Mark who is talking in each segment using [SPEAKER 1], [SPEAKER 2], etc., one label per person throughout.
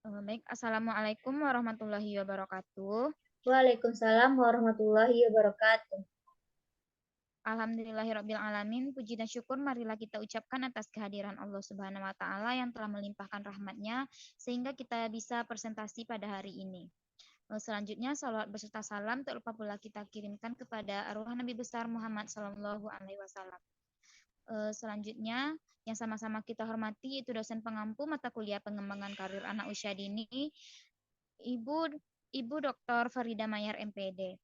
[SPEAKER 1] Baik, Assalamualaikum warahmatullahi wabarakatuh.
[SPEAKER 2] Waalaikumsalam warahmatullahi wabarakatuh.
[SPEAKER 1] Alhamdulillahirrabbilalamin. Puji dan syukur marilah kita ucapkan atas kehadiran Allah Subhanahu wa Ta'ala yang telah melimpahkan rahmatnya sehingga kita bisa presentasi pada hari ini. Selanjutnya, salawat beserta salam tak lupa pula kita kirimkan kepada arwah Nabi besar Muhammad Sallallahu Alaihi Wasallam. Selanjutnya, yang sama-sama kita hormati itu dosen pengampu mata kuliah pengembangan karir anak usia dini, Ibu Dr. Farida Mayar MPD.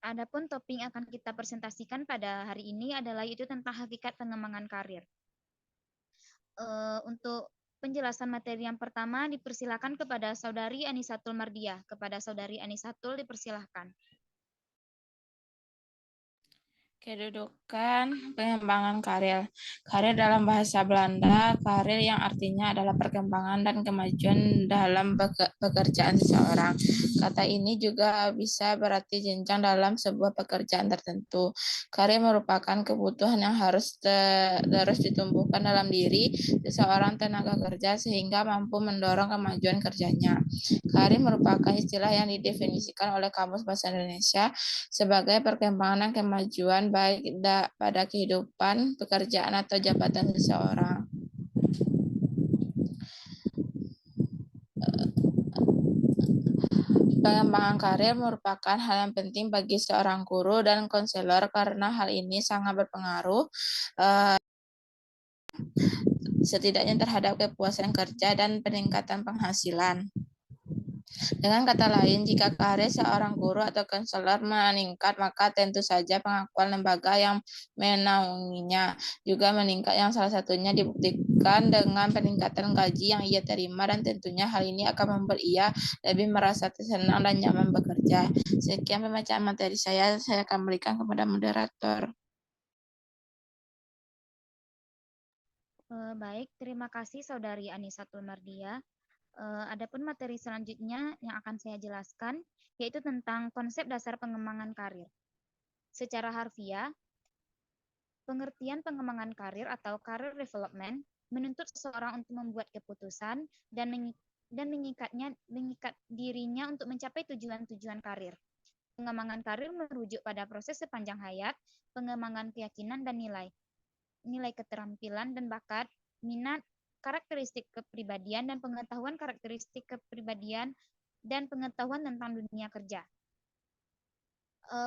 [SPEAKER 1] Adapun topik yang akan kita presentasikan pada hari ini adalah itu tentang hakikat pengembangan karir. Untuk penjelasan materi yang pertama dipersilakan kepada Saudari Anisatul Mardiah. Kepada Saudari Anisatul dipersilahkan.
[SPEAKER 3] Kedudukan pengembangan karir. Karir dalam bahasa Belanda, karir yang artinya adalah perkembangan dan kemajuan dalam pekerjaan seseorang. Kata ini juga bisa berarti jenjang dalam sebuah pekerjaan tertentu. Karir merupakan kebutuhan yang harus terus ditumbuhkan dalam diri seseorang tenaga kerja sehingga mampu mendorong kemajuan kerjanya. Karir merupakan istilah yang didefinisikan oleh Kamus Bahasa Indonesia sebagai perkembangan dan kemajuan baik pada kehidupan, pekerjaan, atau jabatan seseorang. Pengembangan karir merupakan hal yang penting bagi seorang guru dan konselor karena hal ini sangat berpengaruh setidaknya terhadap kepuasan kerja dan peningkatan penghasilan. Dengan kata lain, jika karir seorang guru atau konselor meningkat, maka tentu saja pengakuan lembaga yang menaunginya juga meningkat, yang salah satunya dibuktikan dengan peningkatan gaji yang ia terima, dan tentunya hal ini akan membuat ia lebih merasa senang dan nyaman bekerja. Sekian pembacaan materi saya akan berikan kepada moderator.
[SPEAKER 1] Baik, terima kasih Saudari Anisatul Mardiah. Adapun materi selanjutnya yang akan saya jelaskan yaitu tentang konsep dasar pengembangan karir. Secara harfiah, pengertian pengembangan karir atau career development menuntut seseorang untuk membuat keputusan dan mengikat dirinya untuk mencapai tujuan-tujuan karir. Pengembangan karir merujuk pada proses sepanjang hayat, pengembangan keyakinan dan nilai keterampilan dan bakat, minat, karakteristik kepribadian dan pengetahuan karakteristik kepribadian dan pengetahuan tentang dunia kerja.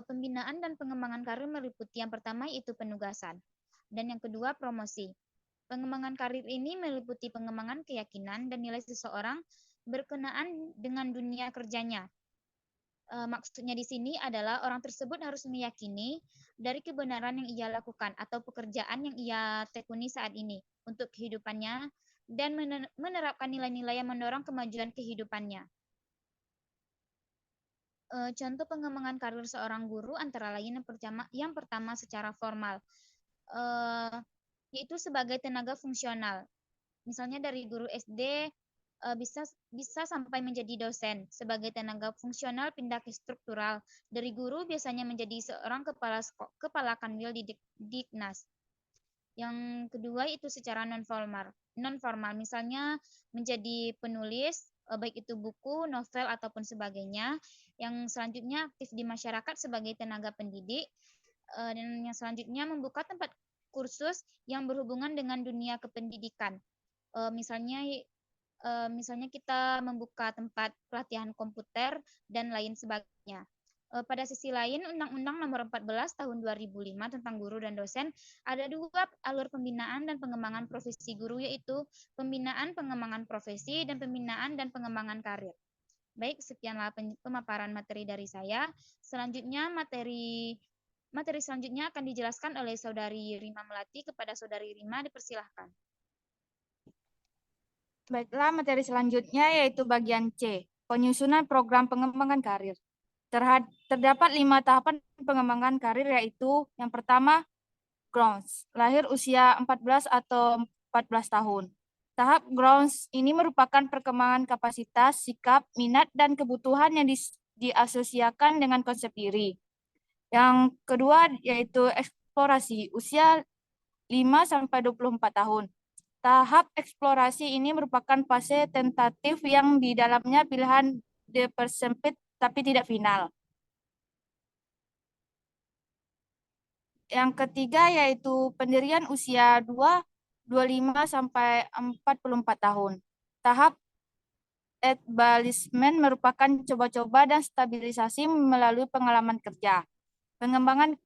[SPEAKER 1] Pembinaan dan pengembangan karir meliputi yang pertama yaitu penugasan dan yang kedua promosi. Pengembangan karir ini meliputi pengembangan keyakinan dan nilai seseorang berkenaan dengan dunia kerjanya. Maksudnya di sini adalah orang tersebut harus meyakini dari kebenaran yang ia lakukan atau pekerjaan yang ia tekuni saat ini untuk kehidupannya dan menerapkan nilai-nilai yang mendorong kemajuan kehidupannya. Contoh pengembangan karir seorang guru antara lain yang pertama secara formal, yaitu sebagai tenaga fungsional. Misalnya dari guru SD bisa sampai menjadi dosen. Sebagai tenaga fungsional pindah ke struktural. Dari guru biasanya menjadi seorang kepala kanwil di Diknas. Yang kedua itu secara non-formal. Misalnya menjadi penulis, baik itu buku, novel, ataupun sebagainya. Yang selanjutnya aktif di masyarakat sebagai tenaga pendidik. Dan yang selanjutnya membuka tempat kursus yang berhubungan dengan dunia kependidikan. Misalnya kita membuka tempat pelatihan komputer dan lain sebagainya. Pada sisi lain, Undang-Undang Nomor 14 Tahun 2005 tentang guru dan dosen ada dua alur pembinaan dan pengembangan profesi guru, yaitu pembinaan pengembangan profesi dan pembinaan dan pengembangan karir. Baik, sekianlah pemaparan materi dari saya. Selanjutnya materi selanjutnya akan dijelaskan oleh Saudari Rima Melati. Kepada Saudari Rima dipersilahkan.
[SPEAKER 4] Baiklah, materi selanjutnya yaitu bagian C, penyusunan program pengembangan karir. Terdapat 5 tahapan pengembangan karir, yaitu yang pertama, grounds, lahir usia 14 atau 14 tahun. Tahap grounds ini merupakan perkembangan kapasitas, sikap, minat, dan kebutuhan yang diasosiasikan dengan konsep diri. Yang kedua yaitu eksplorasi, usia 5-24 tahun. Tahap eksplorasi ini merupakan fase tentatif yang di dalamnya pilihan dipersempit tapi tidak final. Yang ketiga yaitu pendirian usia 25 sampai 44 tahun. Tahap establishment merupakan coba-coba dan stabilisasi melalui pengalaman kerja. Pengembangan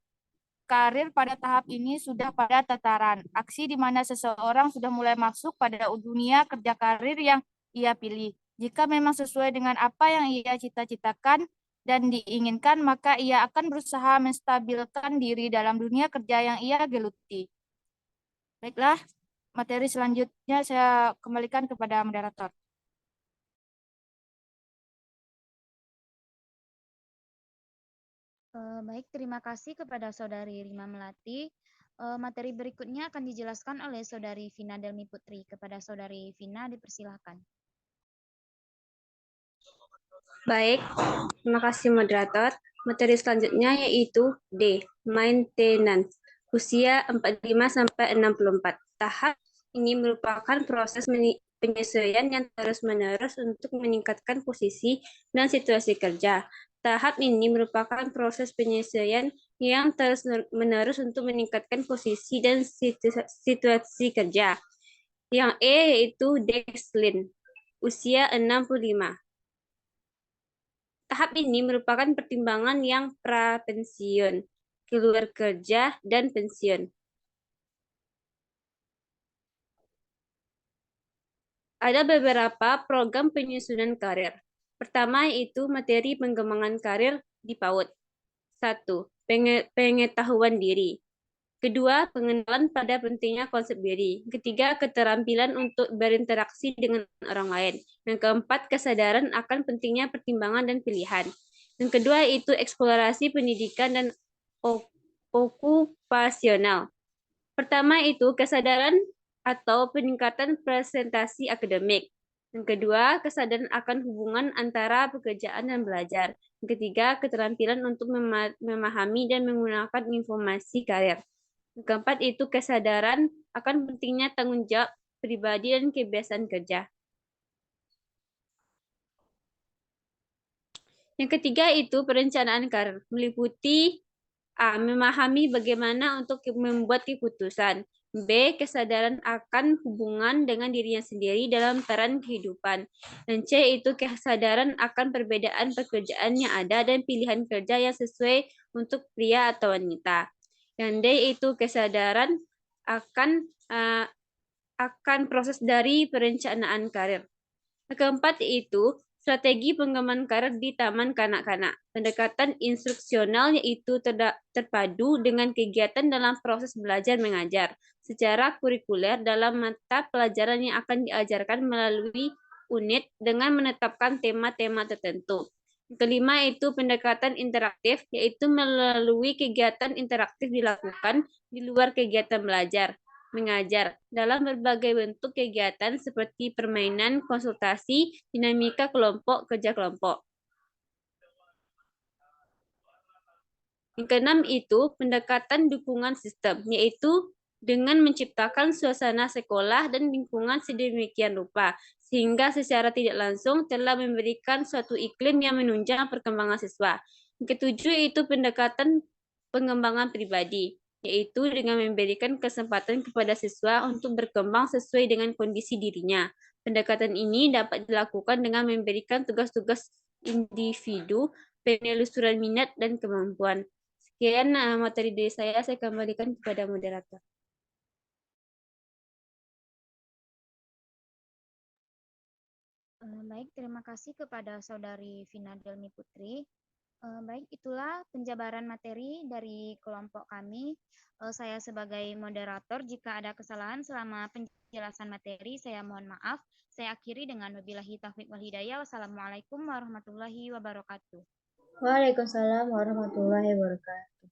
[SPEAKER 4] karir pada tahap ini sudah pada tataran aksi di mana seseorang sudah mulai masuk pada dunia kerja karir yang ia pilih. Jika memang sesuai dengan apa yang ia cita-citakan dan diinginkan, maka ia akan berusaha menstabilkan diri dalam dunia kerja yang ia geluti. Baiklah, materi selanjutnya saya kembalikan kepada moderator.
[SPEAKER 1] Baik, terima kasih kepada Saudari Rima Melati. Materi berikutnya akan dijelaskan oleh Saudari Vina Delmi Putri. Kepada Saudari Vina, dipersilahkan.
[SPEAKER 5] Baik, terima kasih moderator. Materi selanjutnya yaitu D, maintenance, usia 45 sampai 64. Tahap ini merupakan proses penyesuaian yang terus-menerus untuk meningkatkan posisi dan situasi kerja. Tahap ini merupakan proses penyesuaian yang terus-menerus untuk meningkatkan posisi dan situasi kerja. Yang E yaitu Dexlin, usia 65. Tahap ini merupakan pertimbangan yang pra-pensiun, keluar kerja, dan pensiun. Ada beberapa program penyusunan karir. Pertama yaitu materi pengembangan karir di PAUD. 1. Pengetahuan diri. Kedua, pengenalan pada pentingnya konsep diri. Ketiga, keterampilan untuk berinteraksi dengan orang lain. Yang keempat, kesadaran akan pentingnya pertimbangan dan pilihan. Yang kedua, itu eksplorasi pendidikan dan okupasional. Pertama, itu kesadaran atau peningkatan presentasi akademik. Yang kedua, kesadaran akan hubungan antara pekerjaan dan belajar. Yang ketiga, keterampilan untuk memahami dan menggunakan informasi karir. Yang keempat itu kesadaran akan pentingnya tanggung jawab pribadi dan kebiasaan kerja. Yang ketiga itu perencanaan karir, meliputi A. Memahami bagaimana untuk membuat keputusan. B. Kesadaran akan hubungan dengan dirinya sendiri dalam peran kehidupan. Dan C. Itu kesadaran akan perbedaan pekerjaan yang ada dan pilihan kerja yang sesuai untuk pria atau wanita. Yang D. Itu kesadaran akan proses dari perencanaan karir. Yang keempat itu strategi pengembangan karir di taman kanak-kanak. Pendekatan instruksional yaitu terpadu dengan kegiatan dalam proses belajar mengajar secara kurikuler dalam mata pelajaran yang akan diajarkan melalui unit dengan menetapkan tema-tema tertentu. Yang kelima itu pendekatan interaktif, yaitu melalui kegiatan interaktif dilakukan di luar kegiatan belajar mengajar dalam berbagai bentuk kegiatan seperti permainan, konsultasi, dinamika kelompok, kerja kelompok. Yang keenam itu pendekatan dukungan sistem, yaitu dengan menciptakan suasana sekolah dan lingkungan sedemikian rupa, sehingga secara tidak langsung telah memberikan suatu iklim yang menunjang perkembangan siswa. Yang ketujuh itu pendekatan pengembangan pribadi, yaitu dengan memberikan kesempatan kepada siswa untuk berkembang sesuai dengan kondisi dirinya. Pendekatan ini dapat dilakukan dengan memberikan tugas-tugas individu, penelusuran minat dan kemampuan. Sekian materi dari saya kembalikan kepada moderator.
[SPEAKER 1] Baik, terima kasih kepada Saudari Vina Delmi Putri. Baik, itulah penjabaran materi dari kelompok kami. Saya sebagai moderator, jika ada kesalahan selama penjelasan materi, saya mohon maaf. Saya akhiri dengan wabillahi taufiq wal hidayah. Wassalamualaikum warahmatullahi wabarakatuh.
[SPEAKER 2] Waalaikumsalam warahmatullahi wabarakatuh.